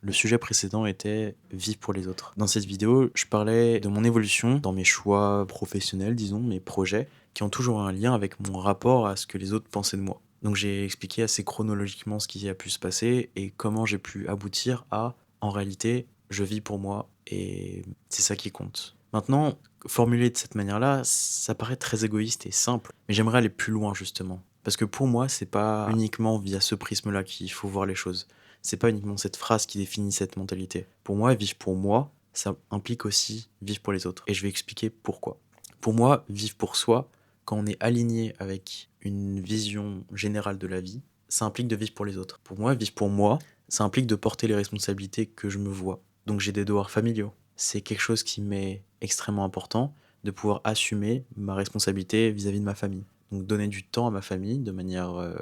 Le sujet précédent était vivre pour les autres. Dans cette vidéo, je parlais de mon évolution dans mes choix professionnels, disons, mes projets, qui ont toujours un lien avec mon rapport à ce que les autres pensaient de moi. Donc j'ai expliqué assez chronologiquement ce qui a pu se passer et comment j'ai pu aboutir à, en réalité, je vis pour moi et c'est ça qui compte. Maintenant, formulé de cette manière-là, ça paraît très égoïste et simple, mais j'aimerais aller plus loin justement. Parce que pour moi, c'est pas uniquement via ce prisme-là qu'il faut voir les choses. C'est pas uniquement cette phrase qui définit cette mentalité. Pour moi, vivre pour moi, ça implique aussi vivre pour les autres. Et je vais expliquer pourquoi. Pour moi, vivre pour soi, quand on est aligné avec une vision générale de la vie, ça implique de vivre pour les autres. Pour moi, vivre pour moi, ça implique de porter les responsabilités que je me vois. Donc j'ai des devoirs familiaux. C'est quelque chose qui m'est extrêmement important de pouvoir assumer ma responsabilité vis-à-vis de ma famille. Donc donner du temps à ma famille de manière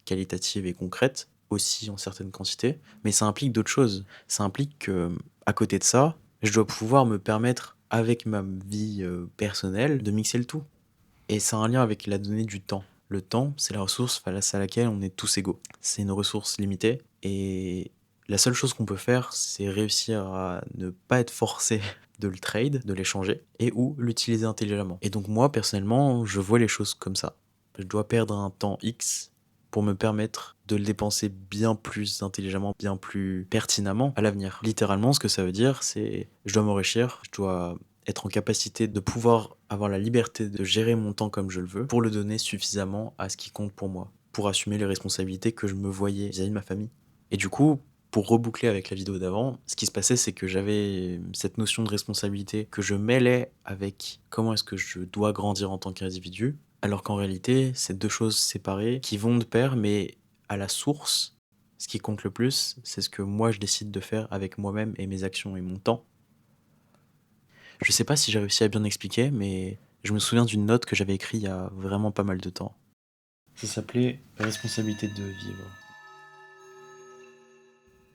qualitative et concrète, aussi en certaines quantités, mais ça implique d'autres choses. Ça implique que, à côté de ça, je dois pouvoir me permettre, avec ma vie personnelle, de mixer le tout. Et ça a un lien avec la donnée du temps. Le temps, c'est la ressource face à laquelle on est tous égaux. C'est une ressource limitée et la seule chose qu'on peut faire, c'est réussir à ne pas être forcé de le trade, de l'échanger, et ou l'utiliser intelligemment. Et donc moi, personnellement, je vois les choses comme ça. Je dois perdre un temps X pour me permettre de le dépenser bien plus intelligemment, bien plus pertinemment à l'avenir. Littéralement, ce que ça veut dire, c'est je dois m'enrichir, je dois être en capacité de pouvoir avoir la liberté de gérer mon temps comme je le veux pour le donner suffisamment à ce qui compte pour moi, pour assumer les responsabilités que je me voyais vis-à-vis de ma famille. Et du coup, pour reboucler avec la vidéo d'avant, ce qui se passait, c'est que j'avais cette notion de responsabilité que je mêlais avec comment est-ce que je dois grandir en tant qu'individu, alors qu'en réalité, c'est deux choses séparées qui vont de pair, mais à la source, ce qui compte le plus, c'est ce que moi je décide de faire avec moi-même et mes actions et mon temps. Je sais pas si j'ai réussi à bien expliquer, mais je me souviens d'une note que j'avais écrite il y a vraiment pas mal de temps. Ça s'appelait Responsabilité de vivre.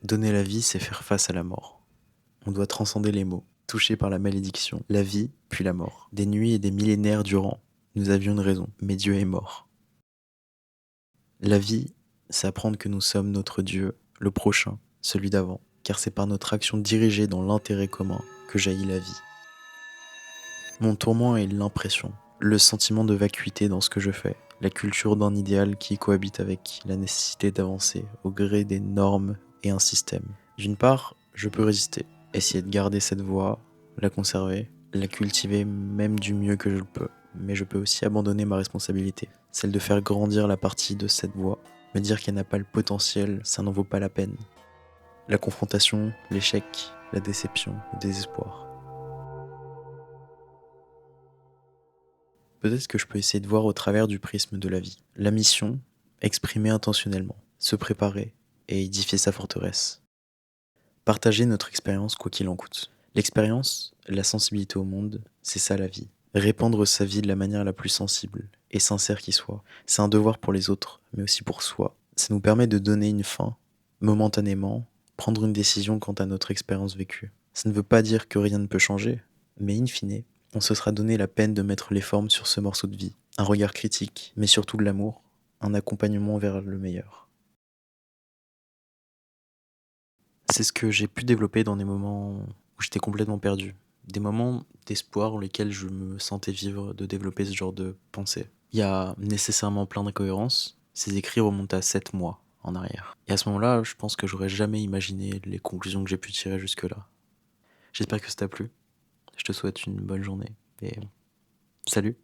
Donner la vie, c'est faire face à la mort. On doit transcender les mots, touchés par la malédiction, la vie, puis la mort. Des nuits et des millénaires durant, nous avions une raison, mais Dieu est mort. La vie, c'est apprendre que nous sommes notre Dieu, le prochain, celui d'avant, car c'est par notre action dirigée dans l'intérêt commun que jaillit la vie. Mon tourment est l'impression, le sentiment de vacuité dans ce que je fais, la culture d'un idéal qui cohabite avec la nécessité d'avancer au gré des normes et un système. D'une part, je peux résister, essayer de garder cette voie, la conserver, la cultiver même du mieux que je le peux. Mais je peux aussi abandonner ma responsabilité, celle de faire grandir la partie de cette voie. Me dire qu'elle n'a pas le potentiel, ça n'en vaut pas la peine. La confrontation, l'échec, la déception, le désespoir. Peut-être que je peux essayer de voir au travers du prisme de la vie. La mission, exprimer intentionnellement, se préparer et édifier sa forteresse. Partager notre expérience quoi qu'il en coûte. L'expérience, la sensibilité au monde, c'est ça la vie. Répandre sa vie de la manière la plus sensible et sincère qui soit. C'est un devoir pour les autres, mais aussi pour soi. Ça nous permet de donner une fin, momentanément, prendre une décision quant à notre expérience vécue. Ça ne veut pas dire que rien ne peut changer, mais in fine, on se sera donné la peine de mettre les formes sur ce morceau de vie. Un regard critique, mais surtout de l'amour, un accompagnement vers le meilleur. C'est ce que j'ai pu développer dans des moments où j'étais complètement perdu. Des moments d'espoir dans lesquels je me sentais vivre, de développer ce genre de pensée. Il y a nécessairement plein d'incohérences. Ces écrits remontent à 7 mois en arrière. Et à ce moment-là, je pense que j'aurais jamais imaginé les conclusions que j'ai pu tirer jusque-là. J'espère que ça t'a plu. Je te souhaite une bonne journée et salut!